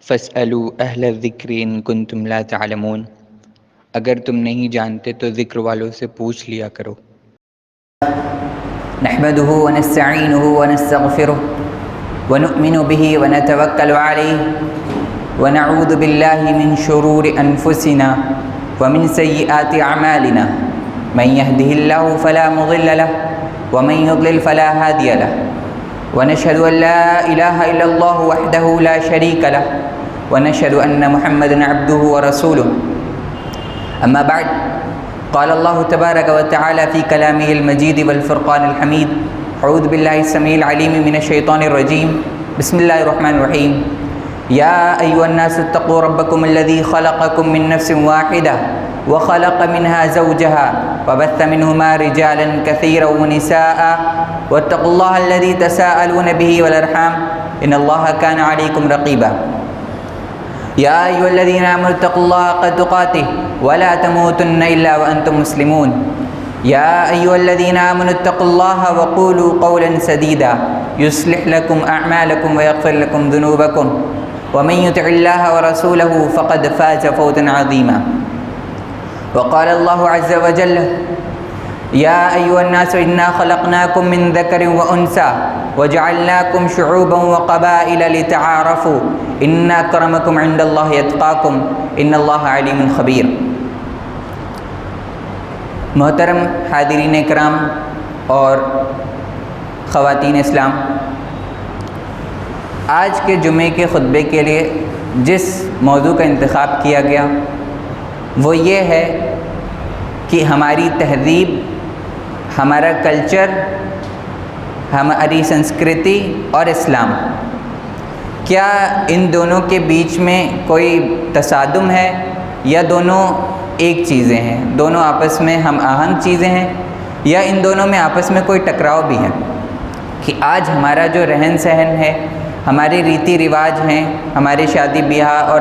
فَاسْأَلُوا أَهْلَ الذِّكْرِ إِن كُنتُمْ لَا تَعْلَمُونَ، اگر تم نہیں جانتے تو ذکر والوں سے پوچھ لیا کرو۔ نحمده ونستعینه ونستغفره ونؤمن به ونتوکل علیہ ونعوذ باللہ من شرور انفسنا ومن سیئات اعمالنا من يهده الله فلا مضل له ومن يضلل فلا هادي له ونشهد ان لا اله الا الله وحده لا شريك له ونشهد ان محمدا عبده ورسوله اما بعد قال الله تبارك وتعالى في كلامه المجيد والفرقان الحميد اعوذ بالله السميع العليم من الشيطان الرجيم بسم الله الرحمن الرحيم يا ايها الناس اتقوا ربكم الذي خلقكم من نفس واحده وخلق منها زوجها وبث منهما رجالا كثيرا ونساء واتقوا الله الذي تساءلون به والارحام ان الله كان عليكم رقيبا يا أيها الذين آمنوا اتقوا الله حق تقاته ولا تموتن إلا وأنتم مسلمون يا أيها الذين آمنوا اتقوا الله وقولوا قولا سديدا يصلح لكم أعمالكم ويغفر لكم ذنوبكم ومن يطع الله ورسوله فقد فاز فوزا عظيما وقال الله عز وجل يا أيها الناس إنا خلقناكم من ذكر وأنثى وجعلناكم شعوبا وقبائل لتعارفوا ان اکرمکم عند اللہ اتقاکم ان اللہ علیم خبیر۔ محترم حاضرین کرام اور خواتین اسلام، آج کے جمعے کے خطبے کے لیے جس موضوع کا انتخاب کیا گیا وہ یہ ہے کہ ہماری تہذیب، ہمارا کلچر، ہماری سنسکرتی اور اسلام، کیا ان دونوں کے بیچ میں کوئی تصادم ہے یا دونوں ایک چیزیں ہیں، دونوں آپس میں ہم آہنگ چیزیں ہیں، یا ان دونوں میں آپس میں کوئی ٹکراؤ بھی ہے؟ کہ آج ہمارا جو رہن سہن ہے، ہمارے ریتی رواج ہیں، ہمارے شادی بیاہ اور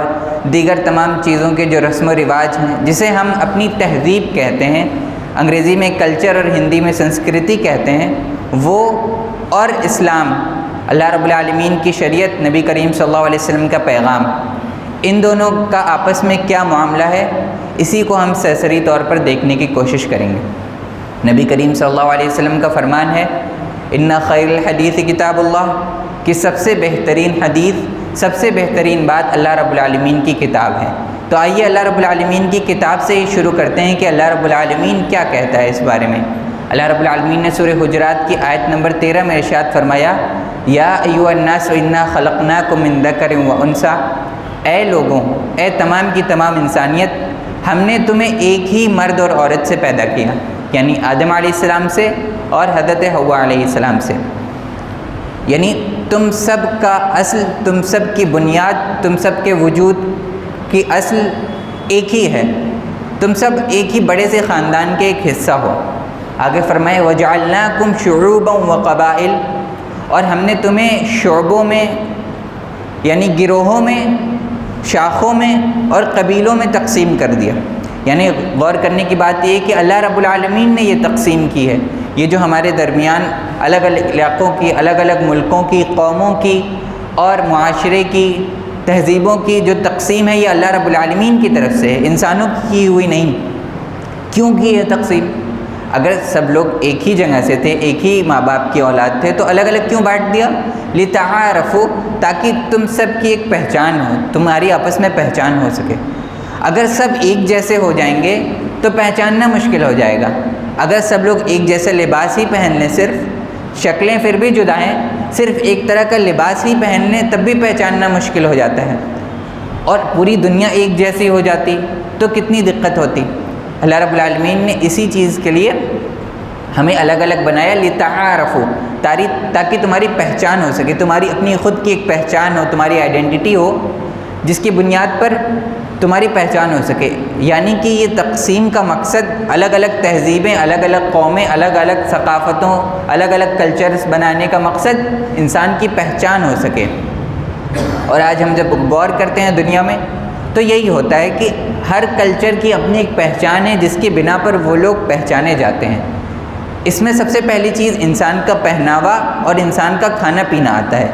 دیگر تمام چیزوں کے جو رسم و رواج ہیں، جسے ہم اپنی تہذیب کہتے ہیں، انگریزی میں کلچر اور ہندی میں سنسکرتی کہتے ہیں، وہ اور اسلام، اللہ رب العالمین کی شریعت، نبی کریم صلی اللہ علیہ وسلم کا پیغام، ان دونوں کا آپس میں کیا معاملہ ہے، اسی کو ہم سرسری طور پر دیکھنے کی کوشش کریں گے۔ نبی کریم صلی اللہ علیہ وسلم کا فرمان ہے ان خیر الحدیث کتاب اللہ، کہ سب سے بہترین حدیث، سب سے بہترین بات اللہ رب العالمین کی کتاب ہے۔ تو آئیے اللہ رب العالمین کی کتاب سے ہی شروع کرتے ہیں کہ اللہ رب العالمین کیا کہتا ہے اس بارے میں۔ اللہ رب العالمین نے سورہ حجرات کی آیت نمبر 13 میں ارشاد فرمایا یا ایھا الناس انا خلقناکم من ذکر و انثی، اے لوگوں، اے تمام کی تمام انسانیت، ہم نے تمہیں ایک ہی مرد اور عورت سے پیدا کیا، یعنی آدم علیہ السلام سے اور حضرت حوا علیہ السلام سے، یعنی تم سب کا اصل، تم سب کی بنیاد، تم سب کے وجود کی اصل ایک ہی ہے، تم سب ایک ہی بڑے سے خاندان کے ایک حصہ ہو۔ آگے فرمائے وَجَعَلْنَاكُمْ شُعُوبًا وَقَبَائِلَ، اور ہم نے تمہیں شعبوں میں یعنی گروہوں میں، شاخوں میں اور قبیلوں میں تقسیم کر دیا۔ یعنی غور کرنے کی بات یہ ہے کہ اللہ رب العالمین نے یہ تقسیم کی ہے، یہ جو ہمارے درمیان الگ الگ علاقوں کی، الگ الگ ملکوں کی، قوموں کی اور معاشرے کی، تہذیبوں کی جو تقسیم ہے، یہ اللہ رب العالمین کی طرف سے ہے، انسانوں کی ہوئی نہیں۔ کیوں کی یہ تقسیم؟ اگر سب لوگ ایک ہی جگہ سے تھے، ایک ہی ماں باپ کی اولاد تھے، تو الگ الگ کیوں بانٹ دیا؟ لِتَعَارَفُوا، تاکہ تم سب کی ایک پہچان ہو، تمہاری آپس میں پہچان ہو سکے۔ اگر سب ایک جیسے ہو جائیں گے تو پہچاننا مشکل ہو جائے گا۔ اگر سب لوگ ایک جیسا لباس ہی پہن لیں، صرف شکلیں پھر بھی جدا ہیں، صرف ایک طرح کا لباس ہی پہن لیں تب بھی پہچاننا مشکل ہو جاتا ہے، اور پوری دنیا ایک جیسی ہو جاتی تو کتنی دقت ہوتی۔ اللہ رب العالمین نے اسی چیز کے لیے ہمیں الگ الگ بنایا، لِتَعَارَفُوا، تاکہ تمہاری پہچان ہو سکے، تمہاری اپنی خود کی ایک پہچان ہو، تمہاری آئیڈینٹی ہو، جس کی بنیاد پر تمہاری پہچان ہو سکے۔ یعنی کہ یہ تقسیم کا مقصد الگ الگ تہذیبیں، الگ الگ قومیں، الگ الگ ثقافتوں، الگ الگ کلچرز بنانے کا مقصد انسان کی پہچان ہو سکے۔ اور آج ہم جب غور کرتے ہیں دنیا میں تو یہی ہوتا ہے کہ ہر کلچر کی اپنی ایک پہچان ہے جس کی بنا پر وہ لوگ پہچانے جاتے ہیں۔ اس میں سب سے پہلی چیز انسان کا پہناوا اور انسان کا کھانا پینا آتا ہے۔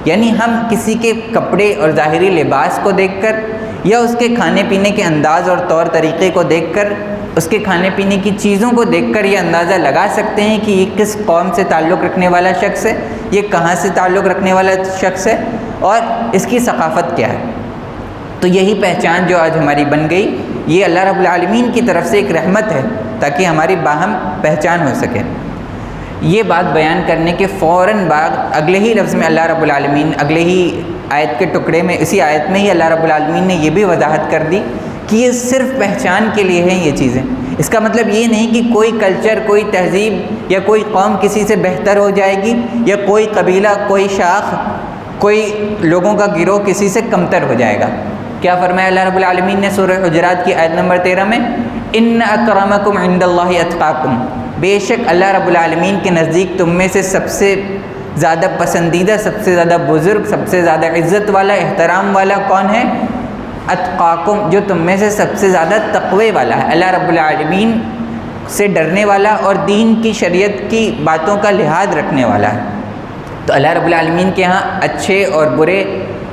یعنی ہم کسی کے کپڑے اور ظاہری لباس کو دیکھ کر یا اس کے کھانے پینے کے انداز اور طور طریقے کو دیکھ کر، اس کے کھانے پینے کی چیزوں کو دیکھ کر یہ اندازہ لگا سکتے ہیں کہ یہ کس قوم سے تعلق رکھنے والا شخص ہے، یہ کہاں سے تعلق رکھنے والا شخص ہے اور اس کی ثقافت کیا ہے۔ تو یہی پہچان جو آج ہماری بن گئی، یہ اللہ رب العالمین کی طرف سے ایک رحمت ہے تاکہ ہماری باہم پہچان ہو سکے۔ یہ بات بیان کرنے کے فوراً بعد اگلے ہی لفظ میں اللہ رب العالمین، اگلے ہی آیت کے ٹکڑے میں، اسی آیت میں ہی اللہ رب العالمین نے یہ بھی وضاحت کر دی کہ یہ صرف پہچان کے لیے ہیں یہ چیزیں۔ اس کا مطلب یہ نہیں کہ کوئی کلچر، کوئی تہذیب یا کوئی قوم کسی سے بہتر ہو جائے گی، یا کوئی قبیلہ، کوئی شاخ، کوئی لوگوں کا گروہ کسی سے کمتر ہو جائے گا۔ کیا فرمایا اللہ رب العالمین نے سورہ حجرات کی آیت نمبر 13 میں؟ ان اکرمکم عند اللہ اتقاکم، بے شک اللہ رب العالمین کے نزدیک تم میں سے سب سے زیادہ پسندیدہ، سب سے زیادہ بزرگ، سب سے زیادہ عزت والا، احترام والا کون ہے؟ اتقاکم، جو تم میں سے سب سے زیادہ تقوی والا ہے، اللہ رب العالمین سے ڈرنے والا اور دین کی شریعت کی باتوں کا لحاظ رکھنے والا ہے۔ تو اللہ رب العالمین کے ہاں اچھے اور برے،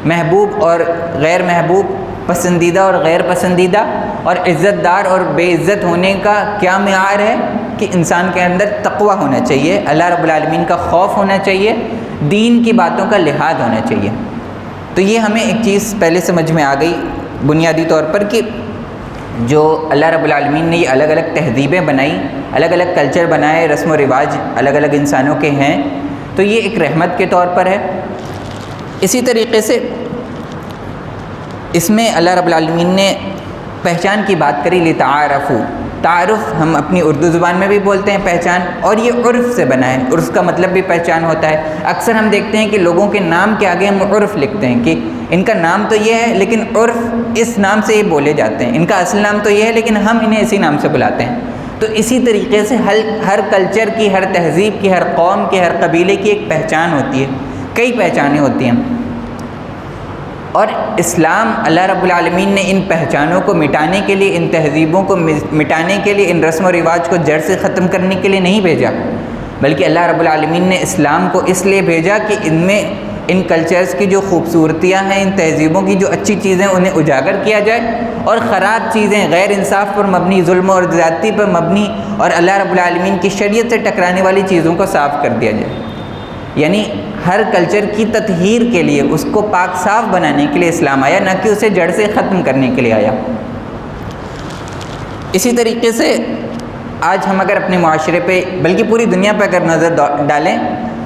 محبوب اور غیر محبوب، پسندیدہ اور غیر پسندیدہ، اور عزت دار اور بے عزت ہونے کا کیا معیار ہے کہ انسان کے اندر تقوی ہونا چاہیے، اللہ رب العالمین کا خوف ہونا چاہیے، دین کی باتوں کا لحاظ ہونا چاہیے۔ تو یہ ہمیں ایک چیز پہلے سمجھ میں آ گئی بنیادی طور پر کہ جو اللہ رب العالمین نے یہ الگ الگ تہذیبیں بنائی، الگ الگ کلچر بنائے، رسم و رواج الگ الگ انسانوں کے ہیں، تو یہ ایک رحمت کے طور پر ہے۔ اسی طریقے سے اس میں اللہ رب العالمین نے پہچان کی بات کری، لتعارفوا، تعارف ہم اپنی اردو زبان میں بھی بولتے ہیں پہچان، اور یہ عرف سے بنا ہے، عرف کا مطلب بھی پہچان ہوتا ہے۔ اکثر ہم دیکھتے ہیں کہ لوگوں کے نام کے آگے ہم عرف لکھتے ہیں کہ ان کا نام تو یہ ہے لیکن عرف اس نام سے یہ بولے جاتے ہیں، ان کا اصل نام تو یہ ہے لیکن ہم انہیں اسی نام سے بلاتے ہیں۔ تو اسی طریقے سے ہر کلچر کی، ہر تہذیب کی، ہر قوم کی، ہر قبیلے کی ایک پہچان ہوتی ہے، کئی پہچانیں ہوتی ہیں، اور اسلام اللہ رب العالمین نے ان پہچانوں کو مٹانے کے لیے، ان تہذیبوں کو مٹانے کے لیے، ان رسم و رواج کو جڑ سے ختم کرنے کے لیے نہیں بھیجا، بلکہ اللہ رب العالمین نے اسلام کو اس لیے بھیجا کہ ان میں ان کلچرز کی جو خوبصورتیاں ہیں، ان تہذیبوں کی جو اچھی چیزیں انہیں اجاگر کیا جائے، اور خراب چیزیں، غیر انصاف پر مبنی، ظلم اور زیادتی پر مبنی اور اللہ رب العالمین کی شریعت سے ٹکرانے والی چیزوں کو صاف کر دیا جائے۔ یعنی ہر کلچر کی تطہیر کے لیے، اس کو پاک صاف بنانے کے لیے اسلام آیا، نہ کہ اسے جڑ سے ختم کرنے کے لیے آیا۔ اسی طریقے سے آج ہم اگر اپنے معاشرے پہ، بلکہ پوری دنیا پہ اگر نظر ڈالیں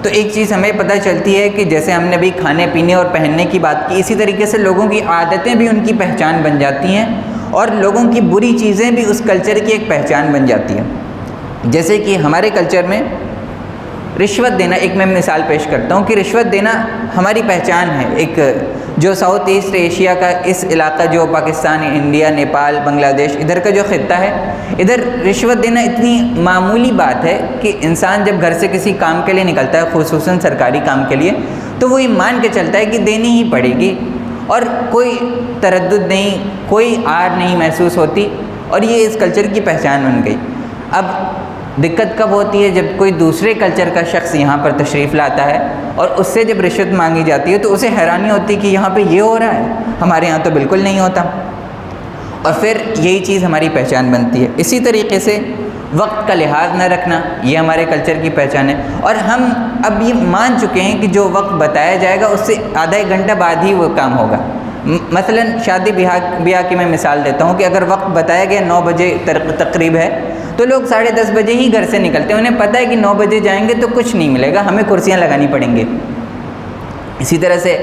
تو ایک چیز ہمیں پتہ چلتی ہے کہ جیسے ہم نے بھی کھانے پینے اور پہننے کی بات کی، اسی طریقے سے لوگوں کی عادتیں بھی ان کی پہچان بن جاتی ہیں، اور لوگوں کی بری چیزیں بھی اس کلچر کی ایک پہچان بن جاتی ہیں۔ جیسے کہ ہمارے کلچر میں رشوت دینا، ایک میں مثال پیش کرتا ہوں کہ رشوت دینا ہماری پہچان ہے۔ ایک جو ساؤتھ ایسٹ ایشیا کا اس علاقہ، جو پاکستان، انڈیا، نیپال، بنگلہ دیش، ادھر کا جو خطہ ہے، ادھر رشوت دینا اتنی معمولی بات ہے کہ انسان جب گھر سے کسی کام کے لیے نکلتا ہے، خصوصاً سرکاری کام کے لیے، تو وہ یہ مان کے چلتا ہے کہ دینی ہی پڑے گی، اور کوئی تردد نہیں، کوئی آر نہیں محسوس ہوتی، اور یہ اس کلچر کی پہچان بن گئی۔ اب دقت کب ہوتی ہے؟ جب کوئی دوسرے کلچر کا شخص یہاں پر تشریف لاتا ہے اور اس سے جب رشوت مانگی جاتی ہے تو اسے حیرانی ہوتی ہے کہ یہاں پہ یہ ہو رہا ہے، ہمارے یہاں تو بالکل نہیں ہوتا، اور پھر یہی چیز ہماری پہچان بنتی ہے۔ اسی طریقے سے وقت کا لحاظ نہ رکھنا، یہ ہمارے کلچر کی پہچان ہے، اور ہم اب یہ مان چکے ہیں کہ جو وقت بتایا جائے گا اس سے آدھا ایک گھنٹہ بعد ہی وہ کام ہوگا۔ مثلا شادی بیاہ کی میں مثال دیتا ہوں کہ اگر وقت بتایا گیا 9 بجے تقریب ہے تو لوگ 10:30 بجے ہی گھر سے نکلتے ہیں، انہیں پتہ ہے کہ 9 بجے جائیں گے تو کچھ نہیں ملے گا، ہمیں کرسیاں لگانی پڑیں گی۔ اسی طرح سے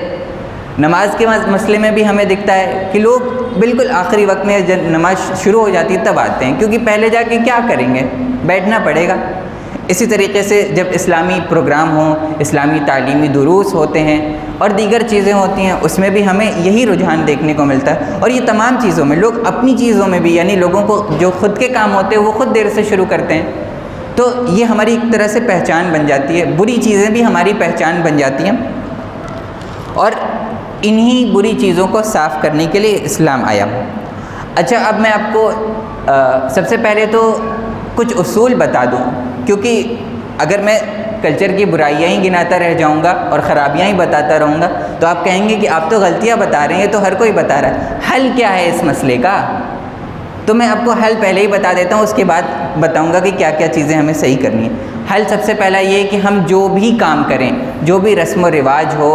نماز کے مسئلے میں بھی ہمیں دکھتا ہے کہ لوگ بالکل آخری وقت میں جب نماز شروع ہو جاتی ہے تب آتے ہیں، کیونکہ پہلے جا کے کیا کریں گے، بیٹھنا پڑے گا۔ اسی طریقے سے جب اسلامی پروگرام ہوں، اسلامی تعلیمی دروس ہوتے ہیں اور دیگر چیزیں ہوتی ہیں، اس میں بھی ہمیں یہی رجحان دیکھنے کو ملتا ہے۔ اور یہ تمام چیزوں میں لوگ اپنی چیزوں میں بھی، یعنی لوگوں کو جو خود کے کام ہوتے ہیں وہ خود دیر سے شروع کرتے ہیں، تو یہ ہماری ایک طرح سے پہچان بن جاتی ہے، بری چیزیں بھی ہماری پہچان بن جاتی ہیں، اور انہی بری چیزوں کو صاف کرنے کے لیے اسلام آیا۔ اچھا، اب میں آپ کو سب سے پہلے تو کچھ اصول بتا دوں، کیونکہ اگر میں کلچر کی برائیاں ہی گناتا رہ جاؤں گا اور خرابیاں ہی بتاتا رہوں گا تو آپ کہیں گے کہ آپ تو غلطیاں بتا رہے ہیں، یہ تو ہر کوئی بتا رہا ہے۔ حل کیا ہے اس مسئلے کا؟ تو میں آپ کو حل پہلے ہی بتا دیتا ہوں، اس کے بعد بتاؤں گا کہ کیا کیا چیزیں ہمیں صحیح کرنی ہیں۔ حل سب سے پہلا یہ ہے کہ ہم جو بھی کام کریں، جو بھی رسم و رواج ہو،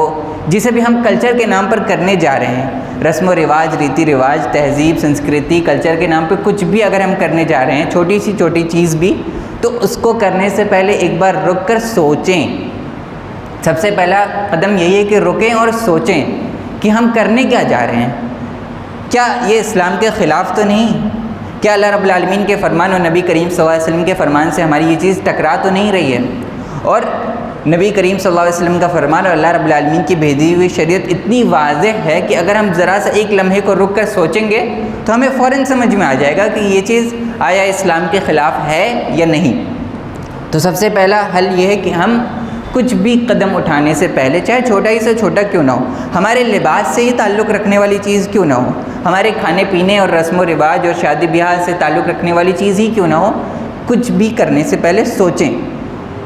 جسے بھی ہم کلچر کے نام پر کرنے جا رہے ہیں، رسم و رواج، ریتی رواج، تہذیب، سنسکرتی، کلچر کے نام پہ کچھ بھی اگر ہم کرنے جا رہے ہیں، چھوٹی سی چھوٹی چیز بھی، تو اس کو کرنے سے پہلے ایک بار رک کر سوچیں۔ سب سے پہلا قدم یہی ہے کہ رکیں اور سوچیں کہ ہم کرنے کیا جا رہے ہیں۔ کیا یہ اسلام کے خلاف تو نہیں؟ کیا اللہ رب العالمین کے فرمان اور نبی کریم صلی اللہ علیہ وسلم کے فرمان سے ہماری یہ چیز ٹکرا تو نہیں رہی ہے؟ اور نبی کریم صلی اللہ علیہ وسلم کا فرمان اور اللہ رب العالمین کی بھیجی ہوئی شریعت اتنی واضح ہے کہ اگر ہم ذرا سا ایک لمحے کو رک کر سوچیں گے تو ہمیں فوراً سمجھ میں آ جائے گا کہ یہ چیز آیا اسلام کے خلاف ہے یا نہیں۔ تو سب سے پہلا حل یہ ہے کہ ہم کچھ بھی قدم اٹھانے سے پہلے، چاہے چھوٹا ہی سے چھوٹا کیوں نہ ہو، ہمارے لباس سے ہی تعلق رکھنے والی چیز کیوں نہ ہو، ہمارے کھانے پینے اور رسم و رواج اور شادی بیاہ سے تعلق رکھنے والی چیز ہی کیوں نہ ہو، کچھ بھی کرنے سے پہلے سوچیں۔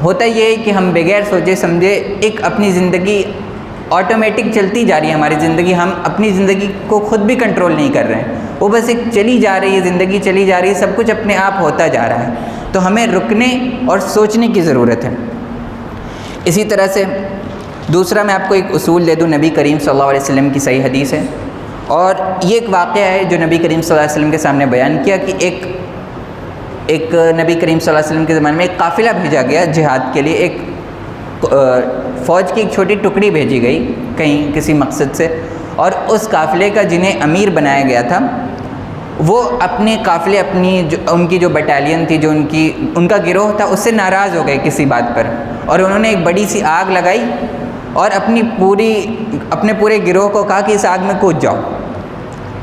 ہوتا یہ ہے کہ ہم بغیر سوچے سمجھے ایک اپنی زندگی آٹومیٹک چلتی جا رہی ہے، ہماری زندگی، ہم اپنی زندگی کو خود بھی کنٹرول نہیں کر رہے ہیں، وہ بس ایک چلی جا رہی ہے، زندگی چلی جا رہی ہے، سب کچھ اپنے آپ ہوتا جا رہا ہے۔ تو ہمیں رکنے اور سوچنے کی ضرورت ہے۔ اسی طرح سے دوسرا میں آپ کو ایک اصول دے دوں، نبی کریم صلی اللہ علیہ وسلم کی صحیح حدیث ہے، اور یہ ایک واقعہ ہے جو نبی کریم صلی اللہ علیہ وسلم کے سامنے بیان کیا کہ ایک نبی کریم صلی اللہ علیہ وسلم کے زمانے میں ایک قافلہ بھیجا گیا جہاد کے لیے، ایک فوج کی ایک چھوٹی ٹکڑی بھیجی گئی کہیں کسی مقصد سے، اور اس قافلے کا جنہیں امیر بنایا گیا تھا وہ اپنے قافلے، ان کی جو بٹالین تھی، جو ان کا گروہ تھا، اس سے ناراض ہو گئے کسی بات پر، اور انہوں نے ایک بڑی سی آگ لگائی اور اپنے پورے گروہ کو کہا کہ اس آگ میں کود جاؤ۔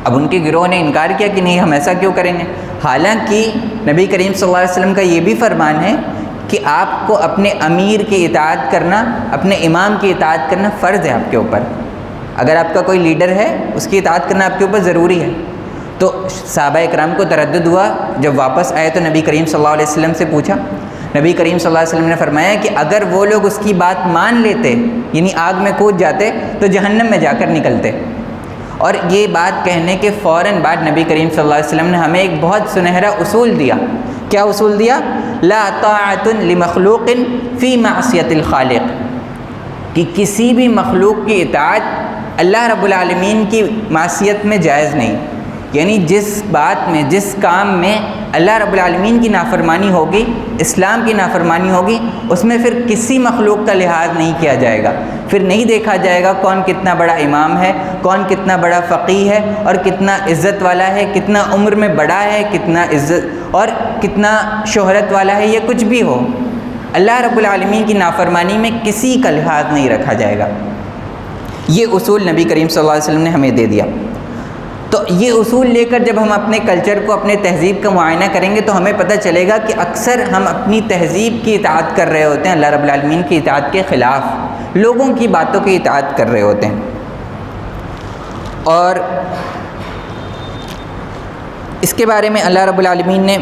اب ان کے گروہ نے انکار کیا کہ نہیں، ہم ایسا کیوں کریں گے، حالانکہ نبی کریم صلی اللہ علیہ وسلم کا یہ بھی فرمان ہے کہ آپ کو اپنے امیر کی اطاعت کرنا، اپنے امام کی اطاعت کرنا فرض ہے آپ کے اوپر۔ اگر آپ کا کوئی لیڈر ہے، اس کی اطاعت کرنا آپ کے اوپر ضروری ہے۔ تو صحابہ اکرام کو تردد ہوا، جب واپس آئے تو نبی کریم صلی اللہ علیہ وسلم سے پوچھا، نبی کریم صلی اللہ علیہ وسلم نے فرمایا کہ اگر وہ لوگ اس کی بات مان لیتے، یعنی آگ میں کود جاتے، تو جہنم میں جا کر نکلتے۔ اور یہ بات کہنے کے فوراً بعد نبی کریم صلی اللہ علیہ وسلم نے ہمیں ایک بہت سنہرا اصول دیا۔ کیا اصول دیا؟ لا طاعۃ لمخلوق فی معصیۃ الخالق، کہ کسی بھی مخلوق کی اطاعت اللہ رب العالمین کی معصیت میں جائز نہیں، یعنی جس بات میں، جس کام میں اللہ رب العالمین کی نافرمانی ہوگی، اسلام کی نافرمانی ہوگی، اس میں پھر کسی مخلوق کا لحاظ نہیں کیا جائے گا، پھر نہیں دیکھا جائے گا کون کتنا بڑا امام ہے، کون کتنا بڑا فقیہ ہے اور کتنا عزت والا ہے، کتنا عمر میں بڑا ہے، کتنا عزت اور کتنا شہرت والا ہے، یہ کچھ بھی ہو، اللہ رب العالمین کی نافرمانی میں کسی کا لحاظ نہیں رکھا جائے گا۔ یہ اصول نبی کریم صلی اللہ علیہ وسلم نے ہمیں دے دیا۔ تو یہ اصول لے کر جب ہم اپنے کلچر کو، اپنے تہذیب کا معائنہ کریں گے تو ہمیں پتہ چلے گا کہ اکثر ہم اپنی تہذیب کی اطاعت کر رہے ہوتے ہیں، اللہ رب العالمین کی اطاعت کے خلاف، لوگوں کی باتوں کی اطاعت کر رہے ہوتے ہیں۔ اور اس کے بارے میں اللہ رب العالمین نے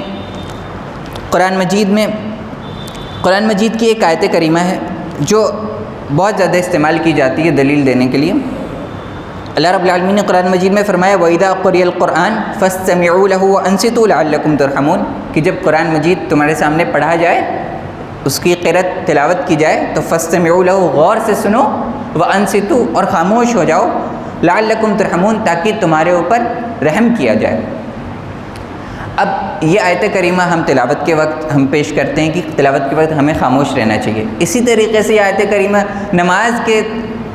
قرآن مجید کی ایک آیت کریمہ ہے جو بہت زیادہ استعمال کی جاتی ہے دلیل دینے کے لیے۔ اللہ رب العالمین نے قرآن مجید میں فرمایا وَإِذَا قُرِئَ الْقُرْآنُ فَاسْتَمِعُوا لَهُ وَأَنصِتُوا لَعَلَّكُمْ تُرْحَمُونَ، کہ جب قرآن مجید تمہارے سامنے پڑھا جائے، اس کی قرأت تلاوت کی جائے تو فَاسْتَمِعُوا لَهُ، غور سے سنو، وَأَنصِتُوا، اور خاموش ہو جاؤ، لَعَلَّكُمْ تُرْحَمُونَ، تاکہ تمہارے اوپر رحم کیا جائے۔ اب یہ آیت کریمہ ہم تلاوت کے وقت ہم پیش کرتے ہیں کہ تلاوت کے وقت ہمیں خاموش رہنا چاہیے۔ اسی طریقے سے یہ آیت کریمہ نماز کے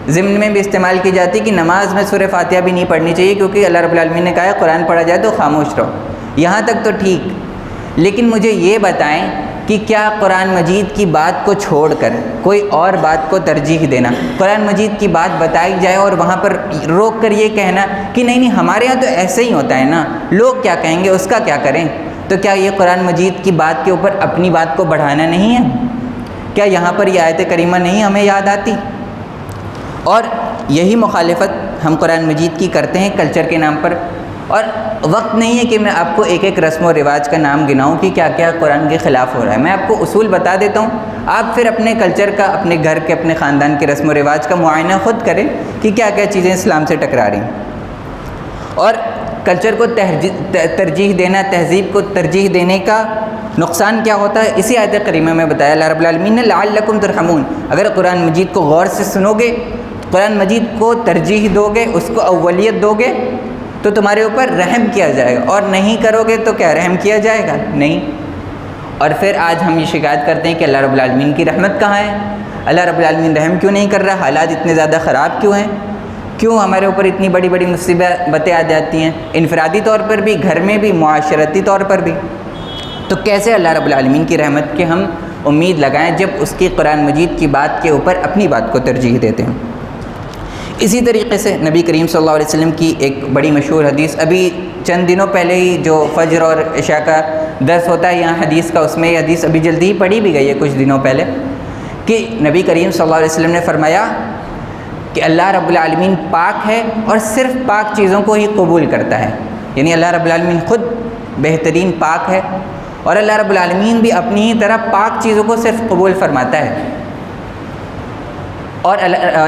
ضمن میں بھی استعمال کی جاتی ہے کہ نماز میں سورہ فاتحہ بھی نہیں پڑھنی چاہیے، کیونکہ اللہ رب العالمین نے کہا ہے قرآن پڑھا جائے تو خاموش رہو۔ یہاں تک تو ٹھیک، لیکن مجھے یہ بتائیں کہ کیا قرآن مجید کی بات کو چھوڑ کر کوئی اور بات کو ترجیح دینا، قرآن مجید کی بات بتائی جائے اور وہاں پر روک کر یہ کہنا کہ نہیں نہیں ہمارے یہاں تو ایسے ہی ہوتا ہے نا، لوگ کیا کہیں گے، اس کا کیا کریں، تو کیا یہ قرآن مجید کی بات کے اوپر اپنی بات کو بڑھانا نہیں ہے؟ کیا یہاں پر یہ آیت کریمہ نہیں ہمیں یاد آتی؟ اور یہی مخالفت ہم قرآن مجید کی کرتے ہیں کلچر کے نام پر۔ اور وقت نہیں ہے کہ میں آپ کو ایک ایک رسم و رواج کا نام گناؤں کہ کیا کیا قرآن کے خلاف ہو رہا ہے. میں آپ کو اصول بتا دیتا ہوں, آپ پھر اپنے کلچر کا, اپنے گھر کے, اپنے خاندان کے رسم و رواج کا معائنہ خود کریں کہ کیا کیا چیزیں اسلام سے ٹکرا رہی ہیں. اور کلچر کو ترجیح دینا, تہذیب کو ترجیح دینے کا نقصان کیا ہوتا ہے, اسی آیت کریمہ میں بتایا اللہ رب العالمین نے لعلکم ترحمون. اگر قرآن مجید کو غور سے سنو گے, قرآن مجید کو ترجیح دو گے, اس کو اولیت دو گے, تو تمہارے اوپر رحم کیا جائے گا. اور نہیں کرو گے تو کیا رحم کیا جائے گا؟ نہیں. اور پھر آج ہم یہ شکایت کرتے ہیں کہ اللہ رب العالمین کی رحمت کہاں ہے, اللہ رب العالمین رحم کیوں نہیں کر رہا, حالات اتنے زیادہ خراب کیوں ہیں, کیوں ہمارے اوپر اتنی بڑی بڑی مصیبتیں آ جاتی ہیں, انفرادی طور پر بھی, گھر میں بھی, معاشرتی طور پر بھی. تو کیسے اللہ رب العالمین کی رحمت کی ہم امید لگائیں جب اس کی قرآن مجید کی بات کے اوپر اپنی بات کو ترجیح دیتے ہیں. اسی طریقے سے نبی کریم صلی اللہ علیہ وسلم کی ایک بڑی مشہور حدیث, ابھی چند دنوں پہلے ہی جو فجر اور عشاء کا درس ہوتا ہے یہاں حدیث کا, اس میں یہ حدیث ابھی جلدی ہی پڑھی بھی گئی ہے کچھ دنوں پہلے, کہ نبی کریم صلی اللہ علیہ وسلم نے فرمایا کہ اللہ رب العالمین پاک ہے اور صرف پاک چیزوں کو ہی قبول کرتا ہے. یعنی اللہ رب العالمین خود بہترین پاک ہے اور اللہ رب العالمین بھی اپنی ہی طرح پاک چیزوں کو صرف قبول فرماتا ہے. اور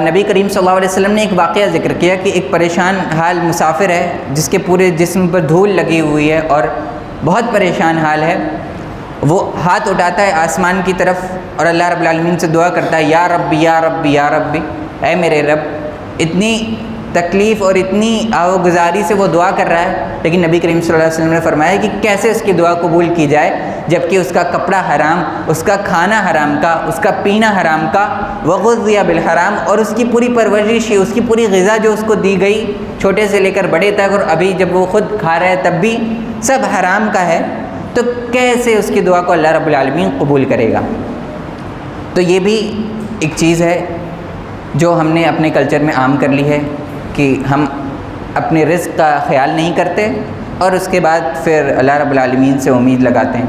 نبی کریم صلی اللہ علیہ وسلم نے ایک واقعہ ذکر کیا کہ ایک پریشان حال مسافر ہے جس کے پورے جسم پر دھول لگی ہوئی ہے اور بہت پریشان حال ہے. وہ ہاتھ اٹھاتا ہے آسمان کی طرف اور اللہ رب العالمین سے دعا کرتا ہے, یا ربی یا ربی یا ربی, اے میرے رب. اتنی تکلیف اور اتنی آہوگزاری سے وہ دعا کر رہا ہے, لیکن نبی کریم صلی اللہ علیہ وسلم نے فرمایا کہ کیسے اس کی دعا قبول کی جائے جبکہ اس کا کپڑا حرام, اس کا کھانا حرام کا, اس کا پینا حرام کا, وغذی بالحرام, اور اس کی پوری پرورش, اس کی پوری غذا جو اس کو دی گئی چھوٹے سے لے کر بڑے تک, اور ابھی جب وہ خود کھا رہا ہے تب بھی سب حرام کا ہے, تو کیسے اس کی دعا کو اللہ رب العالمین قبول کرے گا. تو یہ بھی ایک چیز ہے جو ہم نے اپنے کلچر میں عام کر لی ہے کہ ہم اپنے رزق کا خیال نہیں کرتے اور اس کے بعد پھر اللہ رب العالمین سے امید لگاتے ہیں.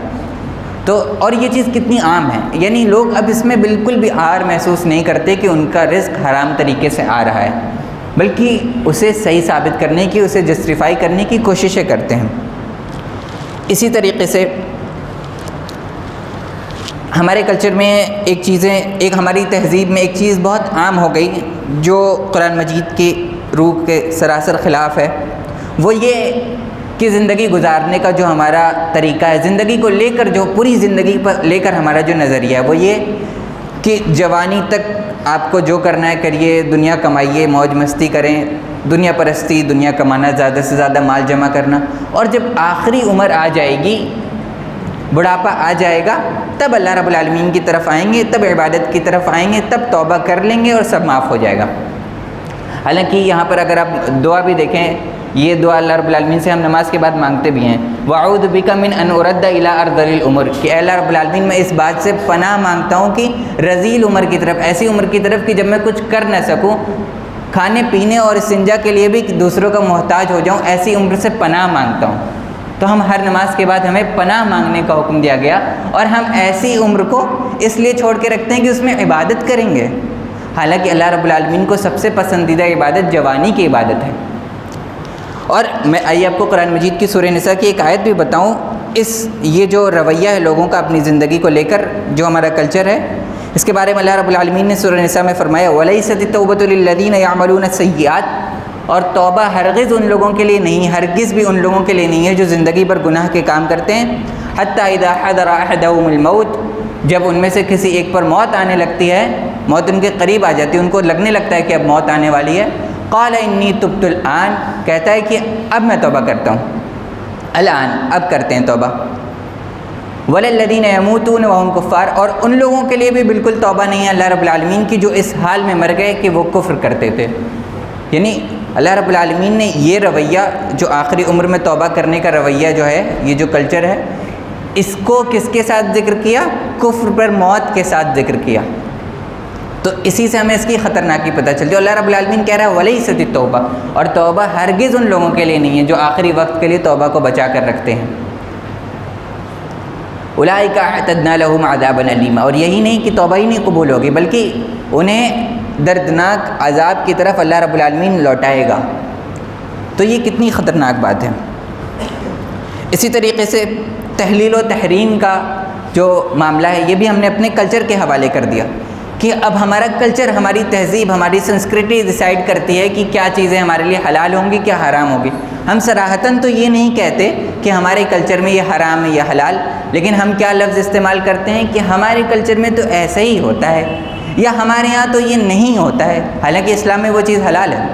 تو اور یہ چیز کتنی عام ہے, یعنی لوگ اب اس میں بالکل بھی عار محسوس نہیں کرتے کہ ان کا رزق حرام طریقے سے آ رہا ہے, بلکہ اسے صحیح ثابت کرنے کی, اسے جسٹیفائی کرنے کی کوششیں کرتے ہیں. اسی طریقے سے ہمارے کلچر میں ایک ہماری تہذیب میں ایک چیز بہت عام ہو گئی جو قرآن مجید کی روح کے سراسر خلاف ہے. وہ یہ کہ زندگی گزارنے کا جو ہمارا طریقہ ہے, زندگی کو لے کر, جو پوری زندگی پر لے کر ہمارا جو نظریہ ہے, وہ یہ کہ جوانی تک آپ کو جو کرنا ہے کریے, دنیا کمائیے, موج مستی کریں, دنیا پرستی, دنیا کمانا, زیادہ سے زیادہ مال جمع کرنا, اور جب آخری عمر آ جائے گی, بڑھاپا آ جائے گا, تب اللہ رب العالمین کی طرف آئیں گے, تب عبادت کی طرف آئیں گے, تب توبہ کر لیں گے اور سب معاف ہو جائے گا. حالانکہ یہاں پر اگر آپ دعا بھی دیکھیں, یہ دعا اللہ رب العالمین سے ہم نماز کے بعد مانگتے بھی ہیں, وَأَعُوذُ بِكَ مِنْ أَنْ أُرَدَّ إِلَىٰ أَرْذَلِ الْعُمُرِ, کہ اے اللہ رب العالمین میں اس بات سے پناہ مانگتا ہوں کہ رذیل عمر کی طرف, ایسی عمر کی طرف کہ جب میں کچھ کر نہ سکوں, کھانے پینے اور استنجا کے لیے بھی دوسروں کا محتاج ہو جاؤں, ایسی عمر سے پناہ مانگتا ہوں. تو ہم ہر نماز کے بعد ہمیں پناہ مانگنے کا حکم دیا گیا, اور ہم ایسی عمر کو اس لیے چھوڑ کے رکھتے ہیں کہ اس میں عبادت کریں گے, حالانکہ اللہ رب العالمین کو سب سے پسندیدہ عبادت جوانی کی عبادت ہے. اور میں آئیے آپ کو قرآن مجید کی سورہ نساء کی ایک آیت بھی بتاؤں. یہ جو رویہ ہے لوگوں کا اپنی زندگی کو لے کر, جو ہمارا کلچر ہے, اس کے بارے میں اللہ رب العالمین نے سورہ نساء میں فرمایا, وَلَيْسَتِ التَّوْبَةُ لِلَّذِينَ يَعْمَلُونَ السَّيِّئَاتِ, اور توبہ ہرگز ان لوگوں کے لیے نہیں, ہرگز بھی ان لوگوں کے لیے نہیں ہے جو زندگی پر گناہ کے کام کرتے ہیں. حَتَّى إِذَا حَضَرَ أَحَدَهُمُ الْمَوْتُ, جب ان میں سے کسی ایک پر موت آنے لگتی ہے, موت ان کے قریب آ جاتی ہے, ان کو لگنے لگتا ہے کہ اب موت آنے والی ہے, قَالَ إِنِّي تُبْتُ الْآن, کہتا ہے کہ اب میں توبہ کرتا ہوں, الآن, اب کرتے ہیں توبہ. وَلَلَّذِينَ يَمُوتُونَ وَهُمْ كُفَّارٌ, اور ان لوگوں کے لیے بھی بالکل توبہ نہیں ہے اللہ رب العالمین کی جو اس حال میں مر گئے کہ وہ کفر کرتے تھے. یعنی اللہ رب العالمین نے یہ رویہ, جو آخری عمر میں توبہ کرنے کا رویہ جو ہے, یہ جو کلچر ہے, اس کو کس کے ساتھ ذکر کیا؟ کفر پر موت کے ساتھ ذکر کیا. تو اسی سے ہمیں اس کی خطرناکی پتہ چلتی ہے. اللہ رب العالمین کہہ رہا ہے وَلَيْسَتِ التَّوْبَةُ, اور توبہ ہرگز ان لوگوں کے لیے نہیں ہے جو آخری وقت کے لیے توبہ کو بچا کر رکھتے ہیں. اولئک اعتدنا لهم عذابا الیما, اور یہی نہیں کہ توبہ ہی نہیں قبول ہوگی بلکہ انہیں دردناک عذاب کی طرف اللہ رب العالمین لوٹائے گا. تو یہ کتنی خطرناک بات ہے۔ اسی طریقے سے تحلیل و تحریم کا جو معاملہ ہے یہ بھی ہم نے اپنے کلچر کے حوالے کر دیا کہ اب ہمارا کلچر، ہماری تہذیب، ہماری سنسکرتی ڈیسائیڈ کرتی ہے کہ کیا چیزیں ہمارے لیے حلال ہوں گی، کیا حرام ہوگی۔ ہم صراحتاً تو یہ نہیں کہتے کہ ہمارے کلچر میں یہ حرام ہے یا حلال، لیکن ہم کیا لفظ استعمال کرتے ہیں کہ ہمارے کلچر میں تو ایسا ہی ہوتا ہے، یا ہمارے یہاں تو یہ نہیں ہوتا ہے، حالانکہ اسلام میں وہ چیز حلال ہے۔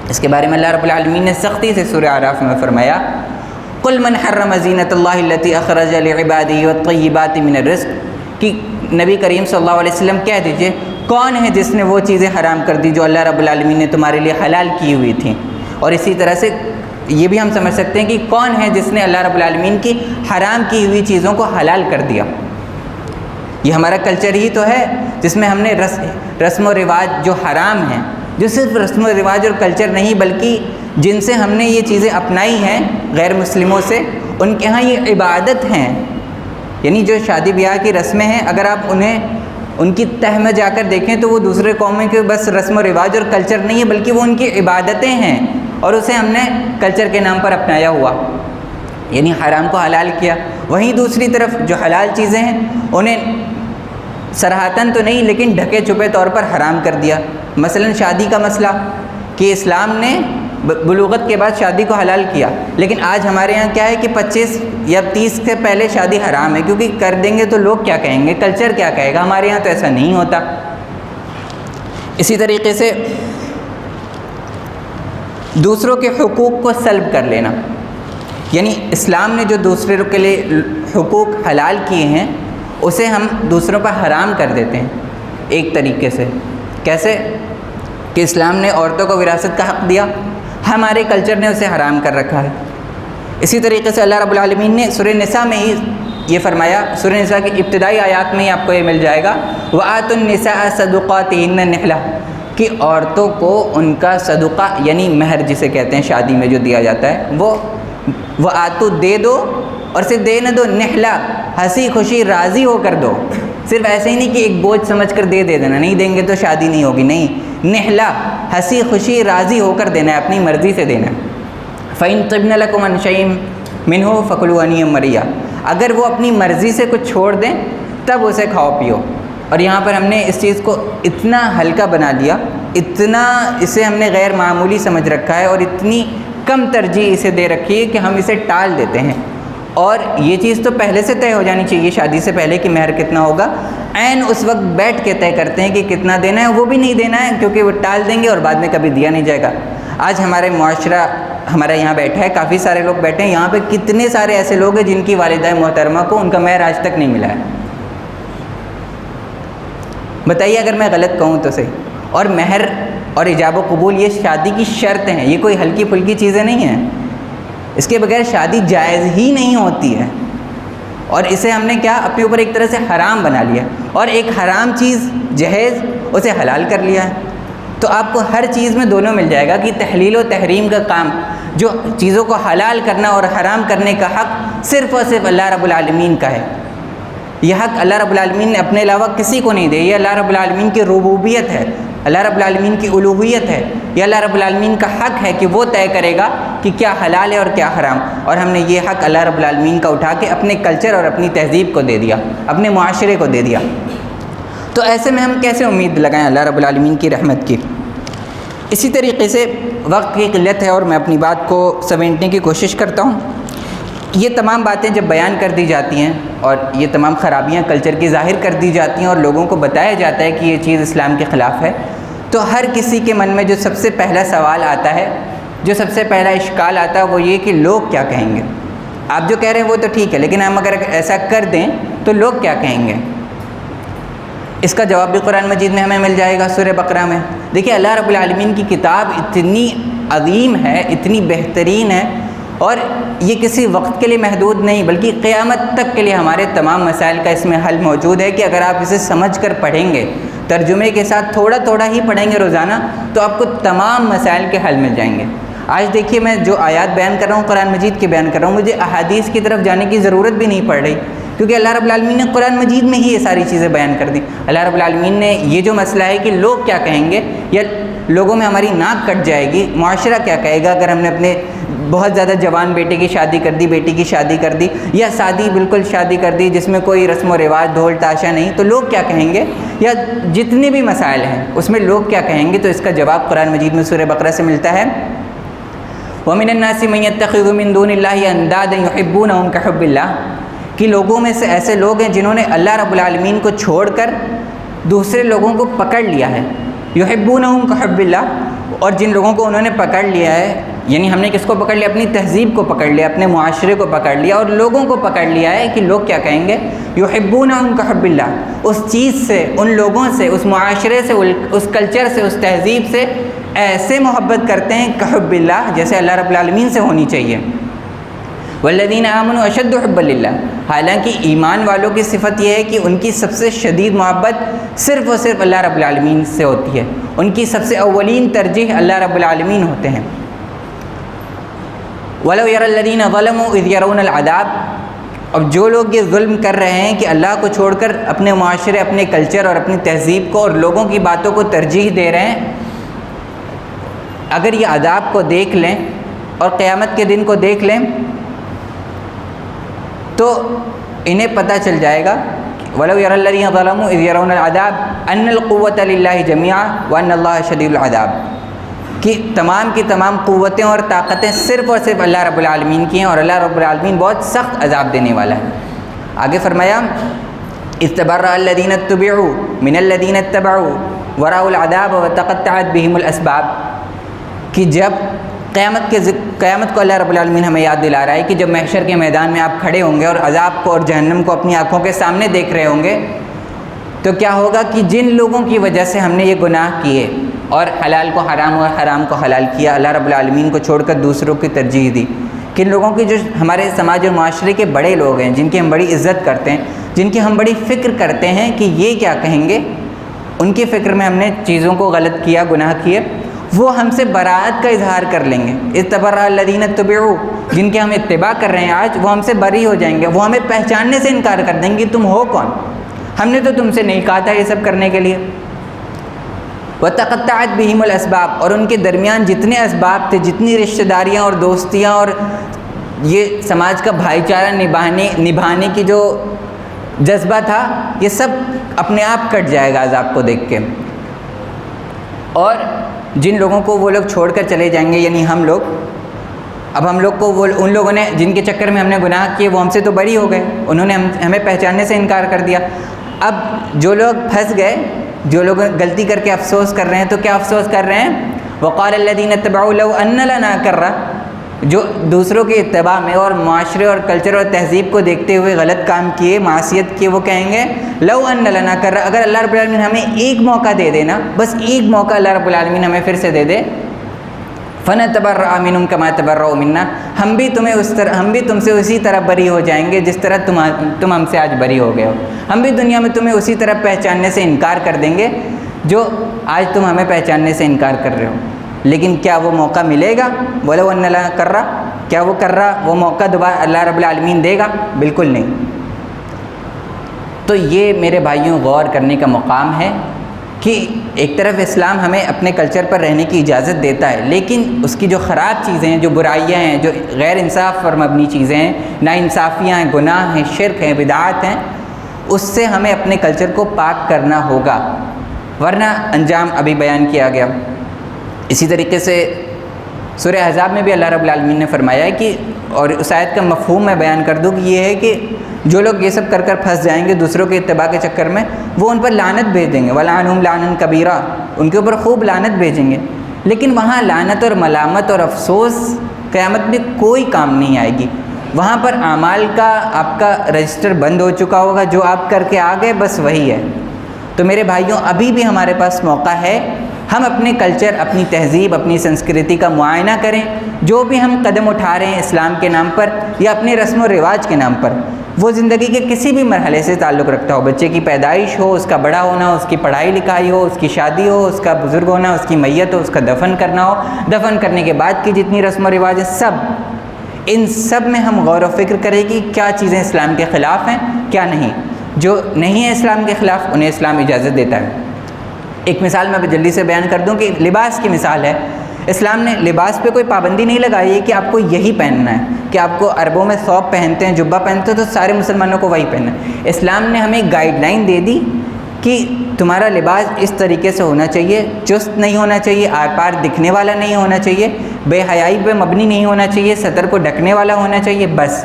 اس کے بارے میں اللہ رب العالمین نے سختی سے سورہ اعراف میں فرمایا، قل من حرم زینۃ اللہ التی اخرج لعبادہ والطیبات من الرزق، کہ نبی کریم صلی اللہ علیہ وسلم کہہ دیجئے کون ہے جس نے وہ چیزیں حرام کر دی جو اللہ رب العالمین نے تمہارے لیے حلال کی ہوئی تھیں۔ اور اسی طرح سے یہ بھی ہم سمجھ سکتے ہیں کہ کون ہے جس نے اللہ رب العالمین کی حرام کی ہوئی چیزوں کو حلال کر دیا۔ یہ ہمارا کلچر ہی تو ہے جس میں ہم نے رسم و رواج جو حرام ہیں، جو صرف رسم و رواج اور کلچر نہیں بلکہ جن سے ہم نے یہ چیزیں اپنائی ہیں غیر مسلموں سے، ان کے ہاں یہ عبادت ہیں۔ یعنی جو شادی بیاہ کی رسمیں ہیں، اگر آپ انہیں ان کی تہ میں جا کر دیکھیں تو وہ دوسرے قوموں کے بس رسم و رواج اور کلچر نہیں ہے بلکہ وہ ان کی عبادتیں ہیں، اور اسے ہم نے کلچر کے نام پر اپنایا ہوا، یعنی حرام کو حلال کیا۔ وہیں دوسری طرف جو حلال چیزیں ہیں انہیں صراحتاً تو نہیں لیکن ڈھکے چھپے طور پر حرام کر دیا۔ مثلا شادی کا مسئلہ کہ اسلام نے بلوغت کے بعد شادی کو حلال کیا، لیکن آج ہمارے یہاں کیا ہے کہ 25 یا 30 سے پہلے شادی حرام ہے، کیونکہ کر دیں گے تو لوگ کیا کہیں گے، کلچر کیا کہے گا۔ ہمارے یہاں تو ایسا نہیں ہوتا۔ اسی طریقے سے دوسروں کے حقوق کو سلب کر لینا، یعنی اسلام نے جو دوسرے کے لیے حقوق حلال کیے ہیں اسے ہم دوسروں پر حرام کر دیتے ہیں ایک طریقے سے۔ کیسے کہ اسلام نے عورتوں کو وراثت کا حق دیا، ہمارے کلچر نے اسے حرام کر رکھا ہے۔ اسی طریقے سے اللہ رب العالمین نے سورہ نساء میں ہی یہ فرمایا، سورہ نساء کی ابتدائی آیات میں ہی آپ کو یہ مل جائے گا، وَآتُوا النِّسَاءَ صَدُقَاتِهِنَّ نِحْلَةً، کہ عورتوں کو ان کا صدقہ یعنی مہر جسے کہتے ہیں شادی میں جو دیا جاتا ہے وہ آتو دے دو، اور صرف دے نہ دو، نحلہ ہنسی خوشی راضی ہو کر دو۔ صرف ایسے ہی نہیں کہ ایک بوجھ سمجھ کر دے دینا، نہیں دیں گے تو شادی نہیں ہوگی، نہیں، نحلہ ہنسی خوشی راضی ہو کر دینا ہے، اپنی مرضی سے دینا ہے۔ فَإِن طِبْنَ لَكُمْ عَنْ شَيْءٍ مِّنْهُ فَكُلُوا هَنِيئًا مَرِيئًا، اگر وہ اپنی مرضی سے کچھ چھوڑ دیں تب اسے کھاؤ پیو۔ اور یہاں پر ہم نے اس چیز کو اتنا ہلکا بنا لیا، اتنا اسے ہم نے غیر معمولی سمجھ رکھا ہے اور اتنی کم ترجیح اسے دے رکھی ہے کہ ہم اسے ٹال دیتے ہیں۔ اور یہ چیز تو پہلے سے طے ہو جانی چاہیے شادی سے پہلے کہ مہر کتنا ہوگا، عین اس وقت بیٹھ کے طے کرتے ہیں کہ کتنا دینا ہے، وہ بھی نہیں دینا ہے کیونکہ وہ ٹال دیں گے اور بعد میں کبھی دیا نہیں جائے گا۔ آج ہمارے معاشرہ ہمارا یہاں بیٹھا ہے، کافی سارے لوگ بیٹھے ہیں یہاں پہ، کتنے سارے ایسے لوگ ہیں جن کی والدہ محترمہ کو ان کا مہر آج تک نہیں ملا ہے۔ بتائیے اگر میں غلط کہوں تو صحیح۔ اور مہر اور ایجاب و قبول یہ شادی کی شرط ہیں، یہ کوئی ہلکی پھلکی چیزیں نہیں ہیں، اس کے بغیر شادی جائز ہی نہیں ہوتی ہے۔ اور اسے ہم نے کیا اپنے اوپر ایک طرح سے حرام بنا لیا، اور ایک حرام چیز جہیز اسے حلال کر لیا ہے۔ تو آپ کو ہر چیز میں دونوں مل جائے گا کہ تحلیل و تحریم کا کام، جو چیزوں کو حلال کرنا اور حرام کرنے کا حق صرف اور صرف اللہ رب العالمین کا ہے۔ یہ حق اللہ رب العالمین نے اپنے علاوہ کسی کو نہیں دیا، یہ اللہ رب العالمین کی ربوبیت ہے، اللہ رب العالمین کی الوہیت ہے، یہ اللہ رب العالمین کا حق ہے کہ وہ طے کرے گا کہ کیا حلال ہے اور کیا حرام۔ اور ہم نے یہ حق اللہ رب العالمین کا اٹھا کے اپنے کلچر اور اپنی تہذیب کو دے دیا، اپنے معاشرے کو دے دیا۔ تو ایسے میں ہم کیسے امید لگائیں اللہ رب العالمین کی رحمت کی؟ اسی طریقے سے وقت کی قلت ہے اور میں اپنی بات کو سمیٹنے کی کوشش کرتا ہوں۔ یہ تمام باتیں جب بیان کر دی جاتی ہیں اور یہ تمام خرابیاں کلچر کی ظاہر کر دی جاتی ہیں اور لوگوں کو بتایا جاتا ہے کہ یہ چیز اسلام کے خلاف ہے، تو ہر کسی کے من میں جو سب سے پہلا سوال آتا ہے، جو سب سے پہلا اشکال آتا ہے وہ یہ کہ لوگ کیا کہیں گے۔ آپ جو کہہ رہے ہیں وہ تو ٹھیک ہے، لیکن ہم اگر ایسا کر دیں تو لوگ کیا کہیں گے؟ اس کا جواب بھی قرآن مجید میں ہمیں مل جائے گا سورہ بقرہ میں۔ دیکھیے اللہ رب العالمین کی کتاب اتنی عظیم ہے، اتنی بہترین ہے، اور یہ کسی وقت کے لیے محدود نہیں بلکہ قیامت تک کے لیے ہمارے تمام مسائل کا اس میں حل موجود ہے کہ اگر آپ اسے سمجھ کر پڑھیں گے، ترجمے کے ساتھ تھوڑا تھوڑا ہی پڑھیں گے روزانہ، تو آپ کو تمام مسائل کے حل مل جائیں گے۔ آج دیکھیے میں جو آیات بیان کر رہا ہوں قرآن مجید کے بیان کر رہا ہوں، مجھے احادیث کی طرف جانے کی ضرورت بھی نہیں پڑ رہی، کیونکہ اللہ رب العالمین نے قرآن مجید میں ہی یہ ساری چیزیں بیان کر دیں۔ اللہ رب العالمین نے یہ جو مسئلہ ہے کہ لوگ کیا کہیں گے یا لوگوں میں ہماری ناک کٹ جائے گی، معاشرہ کیا کہے گا اگر ہم نے اپنے بہت زیادہ جوان بیٹے کی شادی کر دی، بیٹی کی شادی کر دی، یا بالکل شادی کر دی جس میں کوئی رسم و رواج ڈھول تاشا نہیں، تو لوگ کیا کہیں گے، یا جتنے بھی مسائل ہیں اس میں لوگ کیا کہیں گے۔ تو اس کا جواب قرآن مجید میں سورہ بقرہ سے ملتا ہے، وَمِنَ النَّاسِ مَن يَتَّخِذُ مِن دُونِ اللَّهِ أَندَادًا يُحِبُّونَهُمْ كَحُبِّ اللَّهِ کہ لوگوں میں سے ایسے لوگ ہیں جنہوں نے اللہ رب العالمین کو چھوڑ کر دوسرے لوگوں کو پکڑ لیا ہے، يُحِبُّونَهُمْ كَحُبِّ اللَّهِ، اور جن لوگوں کو انہوں نے پکڑ لیا ہے، یعنی ہم نے کس کو پکڑ لیا، اپنی تہذیب کو پکڑ لیا، اپنے معاشرے کو پکڑ لیا اور لوگوں کو پکڑ لیا ہے کہ لوگ کیا کہیں گے، يُحِبُّونَهُمْ كَحُبِّ اللَّهِ، اس چیز سے، ان لوگوں سے، اس معاشرے سے، اس کلچر سے، اس تہذیب سے ایسے محبت کرتے ہیں کحب اللہ، جیسے اللہ رب العالمین سے ہونی چاہیے۔ والذین آمنوا اشد حبا للہ، حالانکہ ایمان والوں کی صفت یہ ہے کہ ان کی سب سے شدید محبت صرف اور صرف اللہ رب العالمین سے ہوتی ہے، ان کی سب سے اولین ترجیح اللہ رب العالمین ہوتے ہیں۔ وَلَوْ يَرَى الَّذِينَ ظَلَمُوا إِذْ يَرَوْنَ الْعَذَابَ، اب جو لوگ یہ ظلم کر رہے ہیں کہ اللہ کو چھوڑ کر اپنے معاشرے، اپنے کلچر اور اپنی تہذیب کو اور لوگوں کی باتوں کو ترجیح دے رہے ہیں، اگر یہ عذاب کو دیکھ لیں اور قیامت کے دن کو دیکھ لیں تو انہیں پتہ چل جائے گا، وَلَوْ يَرَى الَّذِينَ ظَلَمُوا إِذْ يَرَوْنَ الْعَذَابَ أَنَّ الْقُوَّةَ لِلَّهِ جَمِيعًا وَأَنَّ اللَّهَ شَدِيدُ الْعَذَابِ، کہ تمام کی تمام قوتیں اور طاقتیں صرف اور صرف اللہ رب العالمین کی ہیں اور اللہ رب العالمین بہت سخت عذاب دینے والا ہے۔ آگے فرمایا، إِذْ تَبَرَّأَ الَّذِينَ اتُّبِعُوا مِنَ الَّذِينَ اتَّبَعُوا وَرَأَوُا الْعَذَابَ وَتَقَطَّعَتْ بِهِمُ الْأَسْبَابُ، کہ جب قیامت کو اللہ رب العالمین ہمیں یاد دلا رہا ہے کہ جب محشر کے میدان میں آپ کھڑے ہوں گے اور عذاب کو اور جہنم کو اپنی آنکھوں کے سامنے دیکھ رہے ہوں گے، تو کیا ہوگا کہ جن لوگوں کی وجہ سے ہم نے یہ گناہ کیے اور حلال کو حرام اور حرام کو حلال کیا، اللہ رب العالمین کو چھوڑ کر دوسروں کی ترجیح دی، کن لوگوں کی جو ہمارے سماج اور معاشرے کے بڑے لوگ ہیں، جن کی ہم بڑی عزت کرتے ہیں، جن کی ہم بڑی فکر کرتے ہیں کہ یہ کیا کہیں گے، ان کی فکر میں ہم نے چیزوں کو غلط کیا، گناہ کیے، وہ ہم سے براءت کا اظہار کر لیں گے۔ اِذْ تَبَرَّأَ الَّذِينَ اتُّبِعُوا، جن کے ہم اتباع کر رہے ہیں آج، وہ ہم سے بری ہو جائیں گے، وہ ہمیں پہچاننے سے انکار کر دیں گے، تم ہو کون، ہم نے تو تم سے نہیں کہا تھا یہ سب کرنے کے لیے۔ وَتَقَطَّعَتْ بِهِمُ الْأَسْبَابُ، اور ان کے درمیان جتنے اسباب تھے، جتنی رشتہ داریاں اور دوستیاں اور یہ سماج کا بھائی چارہ نبھانے کی جو جذبہ تھا، یہ سب اپنے آپ کٹ جائے گا عذاب کو دیکھ کے۔ اور جن لوگوں کو وہ لوگ چھوڑ کر چلے جائیں گے، یعنی ہم لوگ، اب ہم لوگ کو ان لوگوں نے جن کے چکر میں ہم نے گناہ کیے وہ ہم سے تو بری ہو گئے، انہوں نے ہمیں پہچاننے سے انکار کر دیا۔ اب جو لوگ پھنس گئے، جو لوگ غلطی کر کے افسوس کر رہے ہیں، تو کیا افسوس کر رہے ہیں، وقال الذین اتبعوا لو ان لنا کرہ، جو دوسروں کے اتباع میں اور معاشرے اور کلچر اور تہذیب کو دیکھتے ہوئے غلط کام کیے، معصیت کیے، وہ کہیں گے لو ان لنا کرہ، اگر اللہ رب العالمین ہمیں ایک موقع دے دینا، بس ایک موقع اللہ رب العالمین ہمیں پھر سے دے دے، فنتبرأ منہم کما تبرؤوا منا، ہم بھی تم سے اسی طرح بری ہو جائیں گے جس طرح تم ہم سے آج بری ہو گئے ہو، ہم بھی دنیا میں تمہیں اسی طرح پہچاننے سے انکار کر دیں گے جو آج تم ہمیں پہچاننے سے انکار کر رہے ہو۔ لیکن کیا وہ موقع ملے گا، ولو ان لنا کرہ، کیا وہ موقع دوبارہ اللہ رب العالمین دے گا؟ بالکل نہیں۔ تو یہ میرے بھائیوں غور کرنے کا مقام ہے کہ ایک طرف اسلام ہمیں اپنے کلچر پر رہنے کی اجازت دیتا ہے، لیکن اس کی جو خراب چیزیں ہیں، جو برائیاں ہیں، جو غیر انصاف پر مبنی چیزیں ہیں، ناانصافیاں ہیں، گناہ ہیں، شرک ہیں، بدعات ہیں، اس سے ہمیں اپنے کلچر کو پاک کرنا ہوگا، ورنہ انجام ابھی بیان کیا گیا۔ اسی طریقے سے سورہ احزاب میں بھی اللہ رب العالمین نے فرمایا ہے کہ، اور اس آیت کا مفہوم میں بیان کر دوں کہ یہ ہے کہ جو لوگ یہ سب کر پھنس جائیں گے دوسروں کے اتباع کے چکر میں، وہ ان پر لعنت بھیج دیں گے، وَلَعَنْهُمْ لَعْنًا كَبِيرًا، ان کے اوپر خوب لعنت بھیجیں گے، لیکن وہاں لعنت اور ملامت اور افسوس قیامت میں کوئی کام نہیں آئے گی۔ وہاں پر اعمال کا آپ کا رجسٹر بند ہو چکا ہوگا، جو آپ کر کے آ گئے بس وہی ہے۔ تو میرے بھائیوں، ابھی بھی ہمارے پاس موقع ہے، ہم اپنے کلچر، اپنی تہذیب، اپنی سنسکرتی کا معائنہ کریں، جو بھی ہم قدم اٹھا رہے ہیں اسلام کے نام پر یا اپنے رسم و رواج کے نام پر، وہ زندگی کے کسی بھی مرحلے سے تعلق رکھتا ہو، بچے کی پیدائش ہو، اس کا بڑا ہونا، اس کی پڑھائی لکھائی ہو، اس کی شادی ہو، اس کا بزرگ ہونا، اس کی میت ہو، اس کا دفن کرنا ہو، دفن کرنے کے بعد کی جتنی رسم و رواج ہیں، سب ان سب میں ہم غور و فکر کریں کہ کیا چیزیں اسلام کے خلاف ہیں، کیا نہیں. جو نہیں ہے اسلام کے خلاف انہیں اسلام اجازت دیتا ہے. ایک مثال میں جلدی سے بیان کر دوں کہ لباس کی مثال ہے. اسلام نے لباس پہ کوئی پابندی نہیں لگائی ہے کہ آپ کو یہی پہننا ہے، کہ آپ کو عربوں میں ثوب پہنتے ہیں، جبہ پہنتے ہیں، تو سارے مسلمانوں کو وہی پہننا ہے. اسلام نے ہمیں گائیڈ لائن دے دی کہ تمہارا لباس اس طریقے سے ہونا چاہیے، چست نہیں ہونا چاہیے، آر پار دکھنے والا نہیں ہونا چاہیے، بے حیائی پہ مبنی نہیں ہونا چاہیے، سطر کو ڈھکنے والا ہونا چاہیے. بس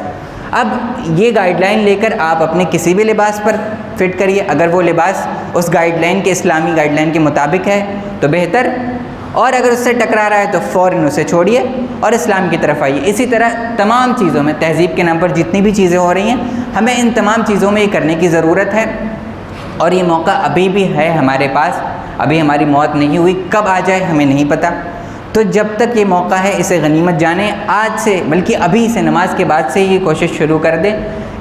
اب یہ گائیڈ لائن لے کر آپ اپنے کسی بھی لباس پر فٹ کریے. اگر وہ لباس اس گائیڈ لائن کے، اسلامی گائیڈ لائن کے مطابق ہے تو بہتر، اور اگر اس سے ٹکرا رہا ہے تو فوراً اسے چھوڑیے اور اسلام کی طرف آئیے. اسی طرح تمام چیزوں میں، تہذیب کے نام پر جتنی بھی چیزیں ہو رہی ہیں، ہمیں ان تمام چیزوں میں یہ کرنے کی ضرورت ہے. اور یہ موقع ابھی بھی ہے ہمارے پاس، ابھی ہماری موت نہیں ہوئی، کب آ جائے ہمیں نہیں پتہ. تو جب تک یہ موقع ہے اسے غنیمت جانیں. آج سے، بلکہ ابھی سے، نماز کے بعد سے یہ کوشش شروع کر دیں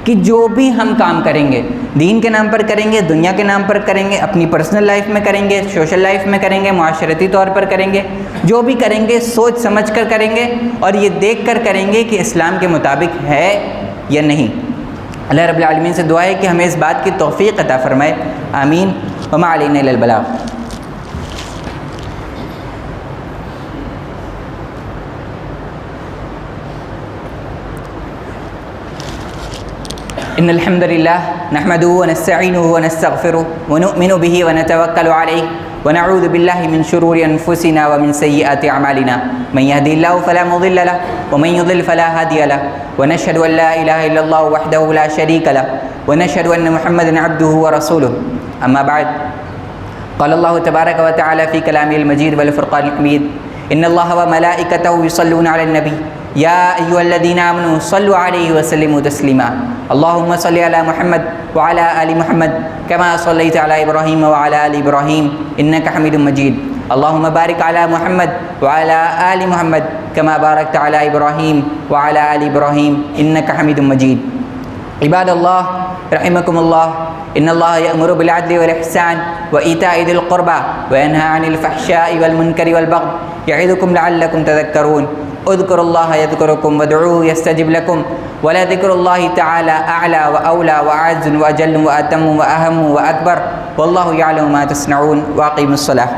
کہ جو بھی ہم کام کریں گے، دین کے نام پر کریں گے، دنیا کے نام پر کریں گے، اپنی پرسنل لائف میں کریں گے، سوشل لائف میں کریں گے، معاشرتی طور پر کریں گے، جو بھی کریں گے سوچ سمجھ کر کریں گے اور یہ دیکھ کر کریں گے کہ اسلام کے مطابق ہے یا نہیں. اللہ رب العالمین سے دعا ہے کہ ہمیں اس بات کی توفیق عطا فرمائے. آمین. وما علینا الا البلاغ. ان الحمد للہ نحمده ونستعینه ونستغفره ونؤمن به ونتوکل علیہ ونعوذ باللہ من شرور انفسنا ومن سیئات اعمالنا من يهدي الله فلا مضل له ومن يضلل فلا هادي له ونشهد ان لا اله الا الله وحده لا شريك له ونشهد ان محمدا عبده ورسوله. اما بعد، قال الله تبارك وتعالى في كلامه المجيد والفرقان الحميد: ان الله وملائكته يصلون على النبي يا أيها الذين آمنوا صلوا عليه وسلموا تسليما. اللهم صل على محمد وعلى آل محمد كما صليت على إبراهيم وعلى آل إبراهيم إنك حميد مجيد. اللهم بارك على محمد وعلى آل محمد كما باركت على إبراهيم وعلى آل إبراهيم إنك حميد مجيد. عباد الله رحمكم الله، إن الله يأمر بالعدل والإحسان وإيتاء ذي القربى وينهى عن الفحشاء والمنكر والبغي يعظكم لعلكم تذكرون. اذكروا الله يذكركم وادعوه يستجب لكم ولذكر الله تعالى أعلى وأولى وأعز وأجل وأتم وأهم وأكبر والله يعلم ما تصنعون. وأقيموا الصلاة.